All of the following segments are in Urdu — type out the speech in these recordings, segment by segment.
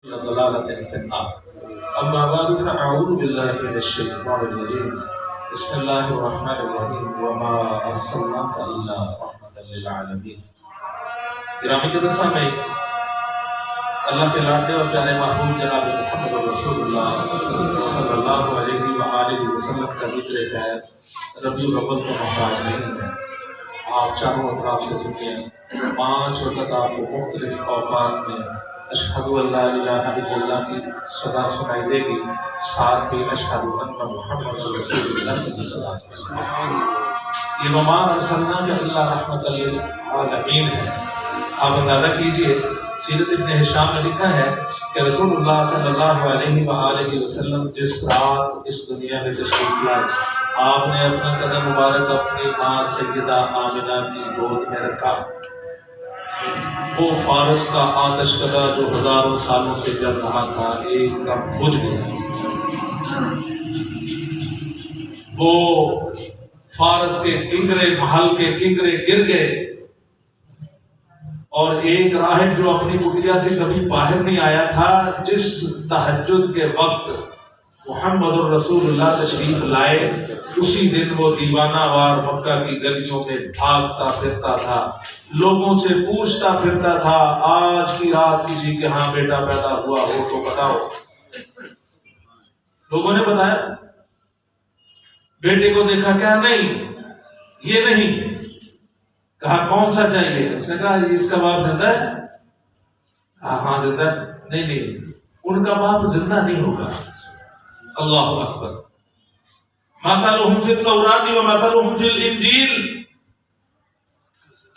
ضلالة في النار. أما بعد فأعوذ بالله من الشيطان الرجيم. بسم الله الرحمن الرحيم. وما أرسلناك إلا رحمة للعالمين. گرامی قدر سامعین، اللہ کے لاڈلے اور پیارے محبوب جناب محمد رسول اللہ صلی اللہ علیہ وآلہ وسلم کا ذکر خیر ربیع الاول کو محتاج نہیں ہے۔ آپ چاروں اطراف سے سنیے، 5 وقت آپ کو مختلف اوقات میں اشہد ان لا الہ الا اللہ کی صدا سنائی دے گی، ساتھ ہی اشہد ان محمد رسول اللہ کی صدا سنائی۔ یہ وما ارسلناک الا رحمۃ للعالمین ہے۔ آپ اندازہ کیجئے، سیرت ابن ہشام میں لکھا ہے کہ رسول اللہ صلی اللہ علیہ وآلہ وسلم جس رات اس دنیا میں تشریف لائے، آپ نے اپنا قدم مبارک اپنی ماں سیدہ آمنہ کی گود میں رکھا۔ وہ فارس کا آتش کدہ جو ہزاروں سالوں سے جل رہا تھا ایک دم بجھ گیا۔ وہ فارس کے کنگرے، محل کے کنگرے گر گئے، اور ایک راہب جو اپنی کٹیا سے کبھی باہر نہیں آیا تھا، جس تہجد کے وقت محمد الرسول اللہ تشریف لائے، اسی دن وہ دیوانہ وار مکہ کی گلیوں میں بھاگتا پھرتا تھا، لوگوں سے پوچھتا پھرتا تھا، آج کی رات کسی کے ہاں بیٹا پیدا ہوا ہو تو بتاؤ۔ لوگوں نے بتایا، بیٹے کو دیکھا، کیا نہیں، یہ نہیں۔ کہا کون سا چاہیے؟ اس نے کہا اس کا باپ زندہ ہے؟ کہا ہاں زندہ ہے۔ نہیں، ان کا باپ زندہ نہیں ہوگا۔ اللہ اکبر۔ مثلهم فی التوراۃ ومثلهم فی الانجیل،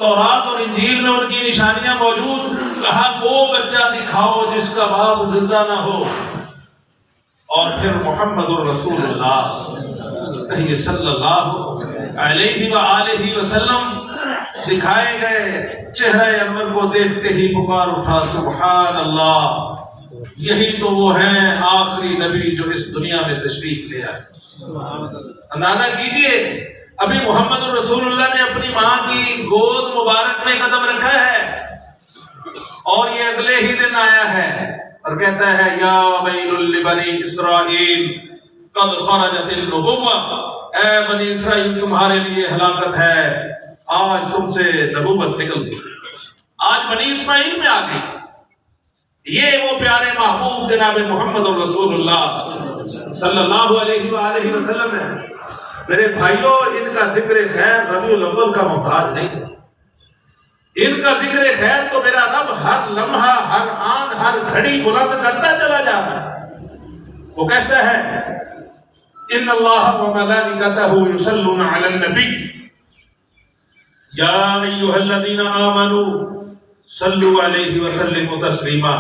تورات اور انجیل میں ان کی نشانیاں موجود۔ کہا وہ بچہ دکھاؤ جس کا باپ زندہ نہ ہو۔ اور پھر محمد الرسول اللہ صلی اللہ علیہ وآلہ وسلم دکھائے گئے۔ چہرہ انور کو دیکھتے ہی پکار اٹھا، سبحان اللہ، یہی تو وہ ہیں آخری نبی جو اس دنیا میں تشریف لے آئے۔ اندازہ کیجئے، ابھی محمد الرسول اللہ نے اپنی ماں کی گود مبارک میں قدم رکھا ہے، اور یہ اگلے ہی دن آیا ہے اور کہتا ہے یا ویل لبنی اسرائیل قد خرجت النبوۃ، اے بنی اسرائیل تمہارے لیے ہلاکت ہے، آج تم سے نبوت نکل گئی، آج بنی اسماعیل میں آ گئی۔ یہ وہ پیارے محبوب جناب محمد الرسول اللہ صلی اللہ علیہ وآلہ وسلم ہے۔ میرے بھائیوں، ان کا ذکر خیر ربیع الاول کا محتاج نہیں ہے۔ ان کا ذکر خیر تو میرا رب ہر لمحہ، ہر آن، ہر گھڑی بلند کرتا چلا جاتا ہے۔ وہ کہتا ہے ان اللہ وملائکتہ یصلون علی النبی یا ایھا الذین آمنوا صلوا علیہ وسلموا تسلیما۔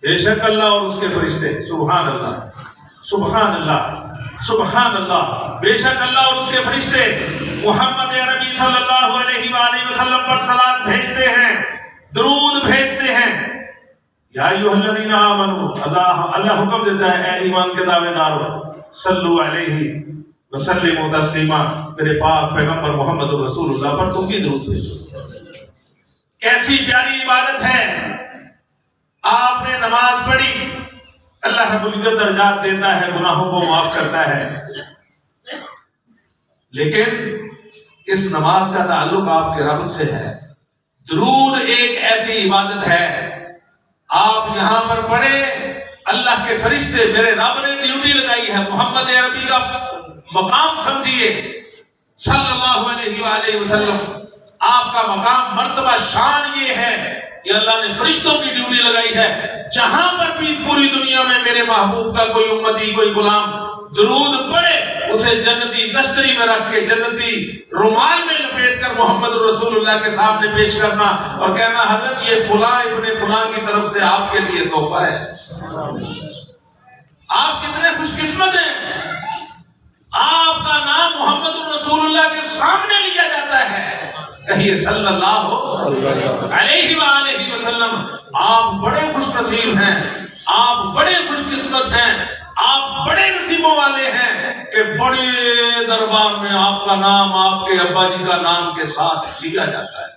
بے شک اللہ اور اس کے فرشتے، سبحان اللہ، سبحان اللہ، سبحان اللہ، بے شک اللہ اور اس کے فرشتے محمد عربی صلی اللہ علیہ وآلہ وسلم پر صلاۃ بھیجتے ہیں، درود بھیجتے ہیں۔ یا ایھا الذین آمنوا، اللہ حکم دیتا ہے اے ایمان کے دعوے دارو، صلو علیہ وسلموا تسلیما، میرے پاک پیغمبر محمد الرسول اللہ پر تم بھی درود بھیجو۔ کیسی پیاری عبادت ہے۔ آپ نے نماز پڑھی، اللہ رب العزت درجات دیتا ہے، گناہوں کو معاف کرتا ہے، لیکن اس نماز کا تعلق آپ کے رب سے ہے۔ درود ایک ایسی عبادت ہے، آپ یہاں پر پڑھے، اللہ کے فرشتے، میرے رب نے ڈیوٹی لگائی ہے۔ محمد عربی کا مقام سمجھیے، صلی اللہ علیہ وآلہ وسلم، آپ کا مقام، مرتبہ، شان یہ ہے کہ اللہ نے فرشتوں کی ڈیوٹی لگائی ہے، جہاں پر بھی پوری دنیا میں میرے محبوب کا کوئی امتی، کوئی غلام درود پڑھے، اسے جنتی دستری میں رکھ کے، جنتی رومال میں لپیٹ کر محمد رسول اللہ کے سامنے پیش کرنا اور کہنا حضرت یہ فلاں ابن فلاں کی طرف سے آپ کے لیے تحفہ ہے۔ آپ کتنے خوش قسمت ہیں، آپ کا نام محمد رسول اللہ کے سامنے لیا جاتا ہے۔ کہیے صلی اللہ علیہ وآلہ وسلم۔ آپ بڑے خوش نصیب ہیں، آپ بڑے خوش قسمت ہیں، آپ بڑے نصیبوں والے ہیں کہ بڑے دربار میں آپ کا نام، آپ کے ابا جی کا نام کے ساتھ لیا جاتا ہے۔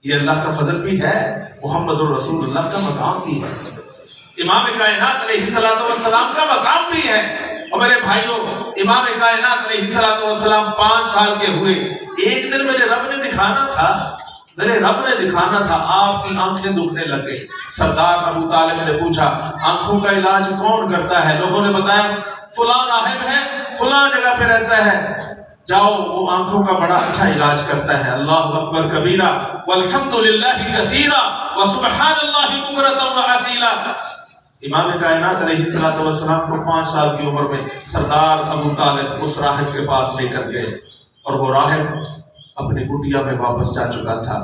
یہ اللہ کا فضل بھی ہے، محمد الرسول اللہ کا مقام بھی ہے۔ امام کائنات علیہ السلام کا مقام بھی ہے. اور میرے بھائیوں، امام کائنات علیہ السلام 5 سال کے ہوئے. ایک دن میرے رب نے دکھانا تھا آپ کی آنکھیں دکھنے لگ گئی. سردار ابو طالب نے پوچھا آنکھوں کا علاج کون کرتا ہے؟ لوگوں نے بتایا فلاں راہب ہے، فلاں جگہ پہ رہتا ہے، جاؤ وہ آنکھوں کا بڑا اچھا علاج کرتا ہے. اللہ اکبر کبیرہ والحمدللہ کثیرہ وسبحان اللہ بکرۃ واسیلا. امام کائنات علیہ السلام کو 5 سال کی عمر میں سردار ابو طالب اس راہب کے پاس لے کر گئے، اور وہ راہب اپنی کٹیا میں واپس جا چکا تھا.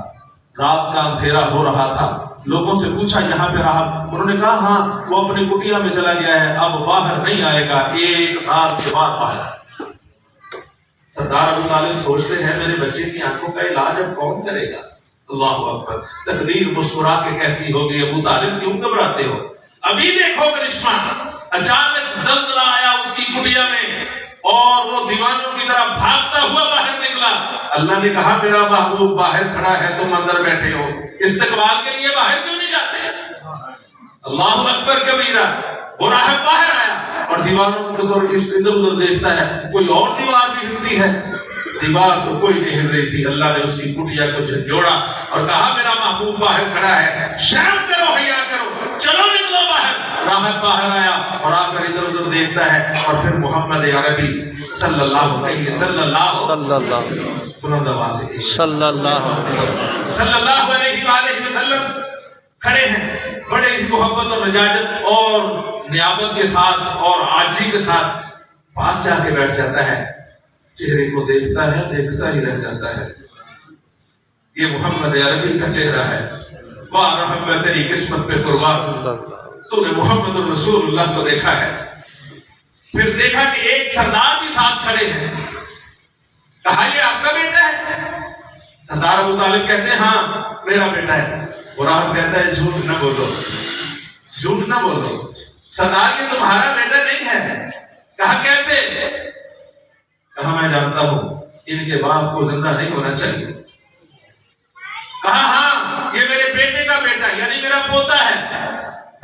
رات کا اندھیرا ہو رہا تھا. لوگوں سے پوچھا یہاں پہ راہب؟ انہوں نے کہا ہاں وہ اپنی کٹیا میں چلا گیا ہے، اب باہر نہیں آئے گا، 1 سال کے بعد باہر. سردار ابو طالب سوچتے ہیں میرے بچے کی آنکھوں کا علاج اب کون کرے گا؟ اللہ اکبر. تقدیر مسکرا کے کہتی ہوگی ابو طالب کیوں گھبراتے ہو؟ ابھی دیکھو کرشمہ. اچانک زلزلہ آیا اس کی کٹیا میں اور وہ دیوانوں کی طرح بھاگتا ہوا باہر نکلا. اللہ نے کہا میرا محبوب باہر کھڑا ہے، تم اندر بیٹھے ہو، استقبال کے لیے باہر کیوں نہیں جاتے؟ اللہ اکبر کبیرہ. وہ راہب باہر آیا اور دیواروں کو ادھر ادھر دیکھتا ہے، کوئی اور دیوار بھی ہلتی ہے. دیوار تو کوئی نہیں ہل رہی تھی. اللہ نے اس کی کٹیا کو جھنجھوڑا اور کہا میرا محبوب باہر کھڑا ہے، شرم کرو، حیا کرو، چلو نکلو باہر. راہب باہر آیا اور آ کر ادھر ادھر دیکھتا ہے اور پھر محمد عربی صلی اللہ علیہ وسلم کھڑے ہیں، بڑے ہی محبت اور نجاجت اور نیابت کے ساتھ اور عاجزی کے ساتھ. پاس جا کے بیٹھ جاتا ہے، چہرے کو دیکھتا ہے، دیکھتا ہی رہ جاتا ہے. یہ محمد عربی کا چہرہ ہے. واہ رحم میں تیری قسمت پہ قربان، تو نے محمد الرسول اللہ کو دیکھا ہے. پھر دیکھا کہ ایک سردار بھی ساتھ کھڑے ہیں. کہا یہ آپ کا بیٹا ہے؟ سردار ابو طالب کہتے ہیں ہاں میرا بیٹا ہے. وہ راہب کہتا ہے جھوٹ نہ بولو، جھوٹ نہ بولو، سردار یہ تمہارا بیٹا نہیں ہے. کہا کیسے؟ کہا میں جانتا ہوں ان کے باپ کو زندہ نہیں ہونا چاہیے. کہا ہاں یہ میرے بیٹے کا بیٹا یعنی میرا پوتا ہے.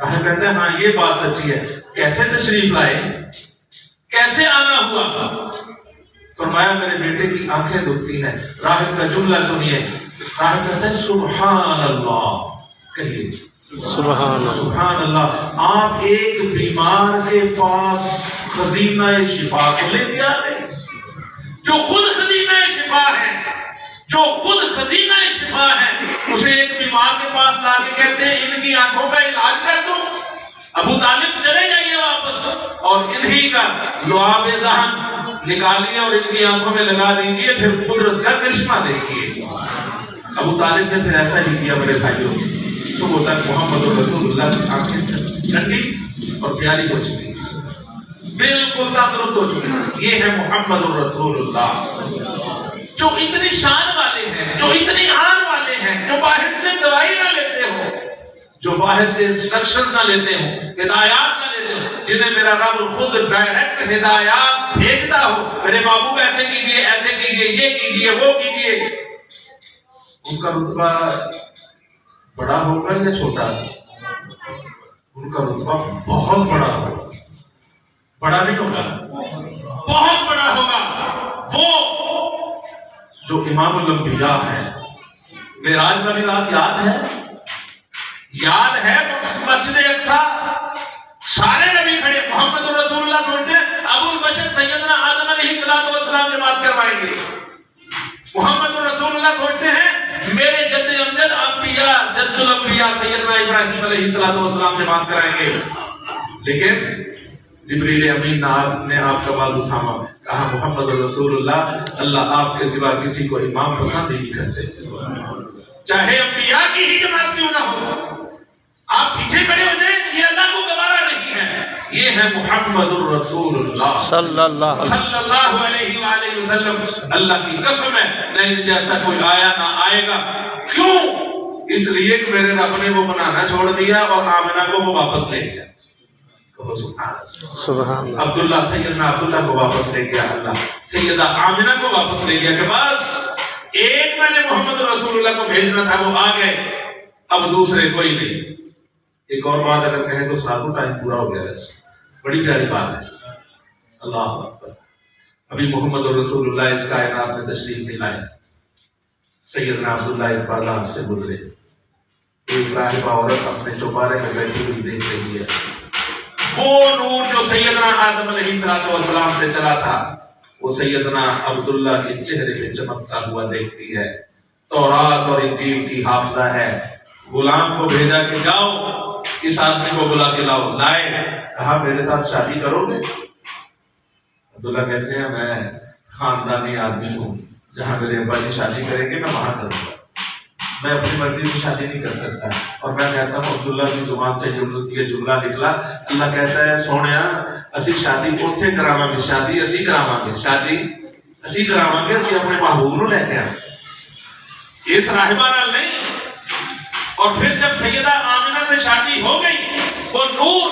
راہب کہتے ہیں ہاں یہ بات سچی ہے. کیسے تشریف لائے، کیسے آنا ہوا؟ فرمایا میرے بیٹے کی آنکھیں دکھتی ہیں. راہب کا جملہ سنیے. راہب کہتا ہے سبحان اللہ. کہیے سبحان اللہ. آپ ایک بیمار کے پاس خزینہ شفا کو لے کے آتے جو خود خزینہ شفا ہے، جو خود خزینہ شفا ہے، اسے ایک بیمار کے پاس لا کے کہتے ہیں ان کی آنکھوں کا علاج کر دو. ابو طالب چلے جائیے واپس اور انہی کا لعاب ذہن نکالیے اور ان کی آنکھوں میں لگا دیجیے، پھر قدرت کا کرشمہ دیکھیے. ابو طالب نے پھر ایسا ہی کیا میرے بھائیوں. صبح تک محمد رسول اللہ کی آنکھیں ٹھنڈی اور پیاری ہو چکی، بالکل تندرست ہو چکی. یہ ہے محمد الرسول اللہ جو اتنی شان والے ہیں، جو اتنی آن والے ہیں، جو باہر سے دوائی نہ لیتے ہو، جو باہر سے انسٹرکشن نہ لیتے ہو، ہدایات نہ لیتے ہو، جنہیں میرا رب خود ڈائریکٹ ہدایات بھیجتا ہو. میرے محبوب ایسے کیجئے، ایسے کیجئے، یہ کیجئے، وہ کیجئے. ان کا رتبہ بڑا ہوگا یا چھوٹا؟ ان کا رتبہ بہت بڑا ہوگا. بڑا نہیں ہوگا، بہت بڑا ہوگا. وہ جو امام الانبیاء ہے. معراج والی رات یاد ہے؟ یاد ہے مسجد اقصی سارے نبی کھڑے. محمد رسول اللہ سنتے ہیں ابو البشر سیدنا آدم علیہ السلام جماعت کروائیں گے. محمد رسول اللہ سوچتے ہیں میرے جد امجد انبیاء جد الانبیاء سیدنا ابراہیم علیہ السلام جماعت کرائیں گے. لیکن جبریل امین نے آپ کا بازو تھاما، کہا محمد رسول اللہ آپ کے سوا کسی کو امام پسند نہیں کرتے، چاہے انبیاء کی ہی جماعت کیوں نہ ہو. آپ پیچھے کھڑے ہو جائیں، یہ اللہ کو گوارا نہیں ہے. یہ ہے محمد الرسول اللہ صلی اللہ علیہ وآلہ وسلم. اللہ کی قسم ہے نہیں جیسا کوئی آیا نہ آئے گا. کیوں؟ اس لیے کہ میرے رب نے وہ بنانا چھوڑ دیا اور آمنہ کو وہ واپس لے گیا. سبحان عبداللہ سیدنا عبداللہ کو واپس لے گیا. اللہ سیدہ آمنہ کو واپس لے گیا کہ بس ایک میں نے محمد رسول اللہ کو بھیجنا تھا، وہ آ گئے، اب دوسرے کوئی نہیں. ایک اور بات اگر کہیں تو ساتوں ٹائم پورا ہو گیا ہے، بڑی پیاری بات ہے۔ اللہ اکبر۔ ابھی محمد رسول اللہ اس کائنات میں تشریف نہیں لائے، سیدنا عبداللہ ایک بازار سے گزرے، ایک راہبہ عورت اپنے چوبارے میں بیٹھی ہوئی دیکھ رہی ہے، وہ نور جو سیدنا آدم علیہ السلام سے چلا تھا وہ سیدنا عبداللہ کے چہرے پہ چمکتا ہوا دیکھتی ہے۔ تورات اور انجیل کی حافظہ ہے، غلام کو بھیجا کہ جاؤ اس آدمی کو بلا کے لاؤ، لائے، کہا میرے ساتھ شادی کرو گے؟ عبداللہ کہتے ہیں میں خاندانی آدمی ہوں، جہاں میرے ابا جی شادی کریں گے میں وہاں کروں گا، میں اپنی مرضی سے شادی نہیں کر سکتا۔ اور میں کہتا ہوں عبداللہ کی زبان سے یہ جملہ نکلا، اللہ کہتا ہے سونیا اسی شادی اوتھے کراواں گے، شادی اسی کراواں گے، شادی اسی کراواں گے، اسی اپنے محبوب نو لے کے آئے، اس راہبہ نال نہیں۔ اور پھر جب سیدہ آمنہ سے شادی ہو گئی، وہ نور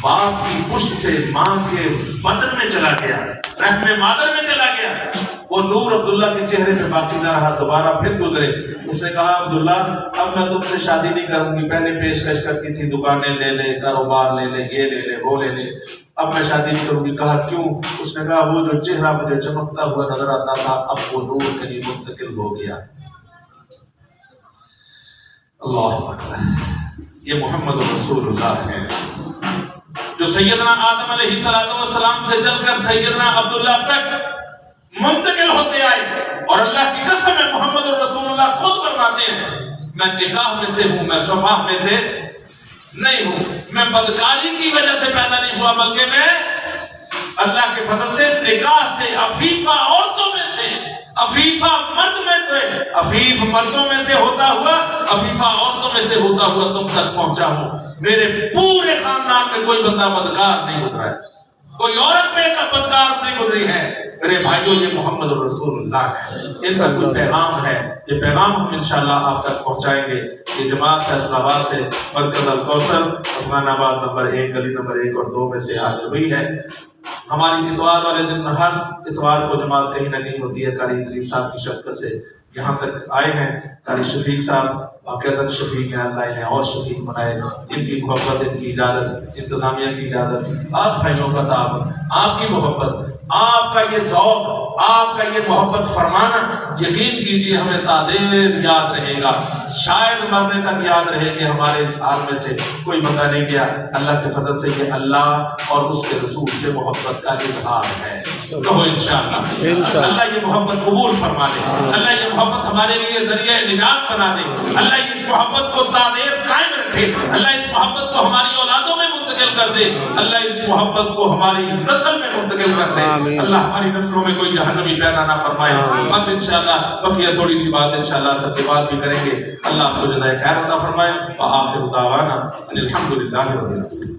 باپ کی پشت سے ماں کے بدن میں چلا گیا، رحم مادر میں چلا گیا، وہ نور عبداللہ کے چہرے سے باقی نہ رہا۔ دوبارہ پھر گزرے، اس نے کہا عبداللہ اب میں تم سے شادی نہیں کروں گی، پہلے پیشکش کرتی تھی دکانیں لے لے، کاروبار لے لے، یہ لے لے، وہ لے لے، اب میں شادی نہیں کروں گی۔ کہا کیوں؟ اس نے کہا وہ جو چہرہ مجھے چمکتا ہوا نظر آتا تھا اب وہ نور کہیں منتقل ہو گیا۔ اللہ اکبر۔ یہ محمد رسول اللہ ہے جو سیدنا آدم علیہ السلام سے چل کر سیدنا عبداللہ تک منتقل ہوتے آئے، اور اللہ کی قسم ہے محمد رسول اللہ خود فرماتے ہیں میں نکاح میں سے ہوں، میں صفاح میں سے نہیں ہوں، میں بدکاری کی وجہ سے پیدا نہیں ہوا، بلکہ میں اللہ کے فضل سے نکاح سے عفیفہ عورتوں میں سے، عفیفہ مرد میں سے، عفیف مردوں میں سے ہوتا ہوا، عفیفہ عورتوں میں سے ہوتا ہوا تم تک پہنچا ہوں۔ میرے پورے خاندان میں کوئی بندہ بدکار نہیں گزرا ہے، کوئی عورت میں بدکار نہیں گزری ہے۔ میرے بھائیوں یہ محمد رسول اللہ ہے، اس کا کوئی پیغام ہے، یہ پیغام ہم انشاءاللہ آپ تک پہنچائیں گے۔ یہ جماعت فیصل آباد سے مرکز الکوثر عثمان آباد نمبر 1 گلی نمبر 1 اور 2 میں سے حاضر ہوئی ہے۔ ہماری اتوار والے دن ہر اتوار کو جماعت کہیں نہ کہیں ہوتی ہے، قاری ادریس صاحب کی شفقت سے یہاں تک آئے ہیں۔ قاری شفیق صاحب واقعتاً شفیق یہاں لائے ہیں اور شفیق بنائے، ان کی محبت، ان کی اجازت، انتظامیہ کی اجازت، آپ بھائیوں کا تعاون، آپ کی محبت، آپ کا یہ ذوق، آپ کا یہ محبت فرمانا، یقین کیجئے ہمیں تعدیر یاد رہے گا، شاید مرنے تک یاد رہے کہ ہمارے اس حال میں سے کوئی بندہ نہیں گیا۔ اللہ کے فضل سے یہ اللہ اور اس کے رسول سے محبت کا اظہار ہے، کہو انشاءاللہ۔ اللہ یہ محبت قبول فرما دے، اللہ یہ محبت ہمارے لیے ذریعہ نجات بنا دے، اللہ اس محبت کو تعدیر قائم رکھے، اللہ اس محبت کو ہماری اولادوں میں منتقل کر دے، اللہ اس محبت کو ہماری نسل میں منتقل کر دے، اللہ ہماری نسلوں میں کوئی جہنمی پیدا نہ فرمائے۔ بس انشاءاللہ بقیہ تھوڑی سی بات انشاءاللہ سب کے بعد بھی کریں گے۔ اللہ آپ کو جزائے خیر عطا فرمائے۔ وآخر دعوانا ان الحمدللہ رب العالمین۔